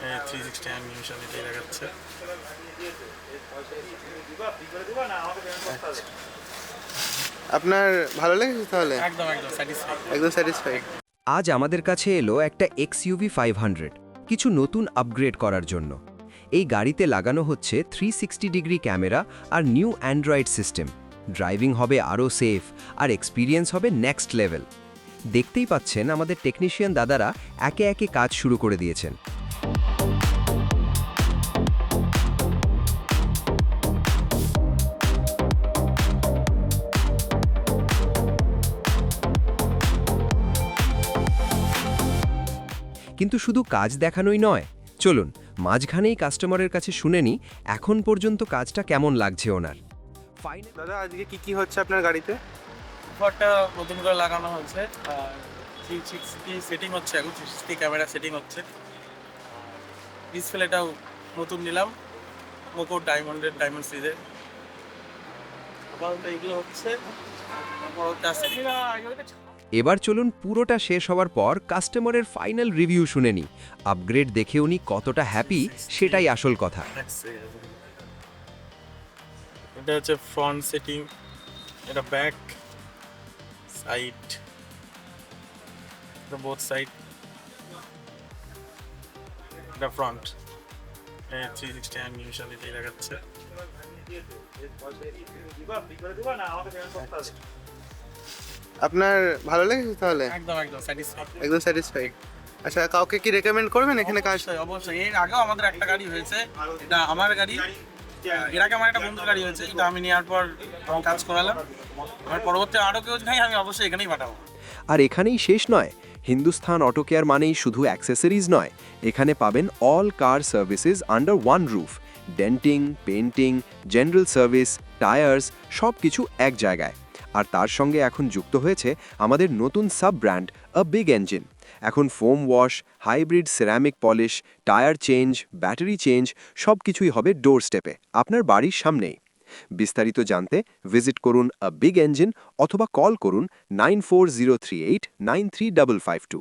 360 animation এটাই দেখাচ্ছে। আপনার ভালো লেগেছে তাহলে? একদম একদম স্যাটিসফাইড। একদম স্যাটিসফাইড? আজ আমাদের কাছে এলো একটা XUV 500 কিছু নতুন আপগ্রেড করার জন্য। এই গাড়িতে লাগানো হচ্ছে 360 ডিগ্রি ক্যামেরা আর নিউ অ্যান্ড্রয়েড সিস্টেম। ড্রাইভিং হবে আরও সেফ আর এক্সপিরিয়েন্স হবে নেক্সট লেভেল। দেখতেই পাচ্ছেন আমাদের টেকনিশিয়ান দাদারা একে একে কাজ শুরু করে দিয়েছেন। কিন্তু শুধু কাজ দেখানোই নয়, চলুন মাঝখানেই কাস্টমারের কাছে শুনে নিই এখন পর্যন্ত কাজটা কেমন লাগছে ওনার। দাদা আজকে কি হচ্ছে আপনার গাড়িতে? উপরটা নতুন করে লাগানো হয়েছে আর 360 সেটিং হচ্ছে, এখন 360 ক্যামেরা সেটিং হচ্ছে। ডিসপ্লেটাও নতুন নিলাম, পোকো ডায়মন্ড সিরিজের। আপাতত এগুলো হচ্ছে। এবার চলুন পুরোটা শেষ হওয়ার পর কাস্টমারের ফাইনাল রিভিউ শুনে নিই। আপগ্রেড দেখে উনি কতটা হ্যাপি সেটাই আসল কথা। এটা হচ্ছে ফ্রন্ট সেটিং, এটা ব্যাক সাইড, এটা বোথ সাইড, এটা ফ্রন্ট। 360 অ্যানিমেশন এটাই দেখাচ্ছে। আপনার ভালো লেগেছে তাহলে? একদম একদম স্যাটিসফাইড। একদম স্যাটিসফাইড। আচ্ছা, কাউকে কি রেকমেন্ড করবেন এখানে কাজ? অবশ্যই অবশ্যই। এর আগেও আমাদের একটা গাড়ি হয়েছে, এটা আমার গাড়ি। এর আগে আমার একটা বন্ধুর গাড়ি হয়েছে, এটা আমি নেওয়ার পর কাজ করালাম। আমার পরবর্তী আরও কেউ নাই, আমি অবশ্যই এখানেই পাঠাবো। আর এখানেই শেষ নয়, হিন্দুস্থান অটো কেয়ার মানেই শুধু অ্যাক্সেসরিজ নয়, এখানে পাবেন all car services under one roof. Denting, painting, general service, tyres সব কিছু এক জায়গায়। আর তার সঙ্গে এখন যুক্ত হয়েছে আমাদের নতুন sub brand a big engine. এখন foam wash, hybrid ceramic polish, tyre change, battery change সব কিছুই হবে ডোর স্টেপে, আপনার বাড়ির সামনেই। বিস্তারিত জানতে ভিজিট করুন আ বিগ ইঞ্জিন অথবা কল করুন 9403893552।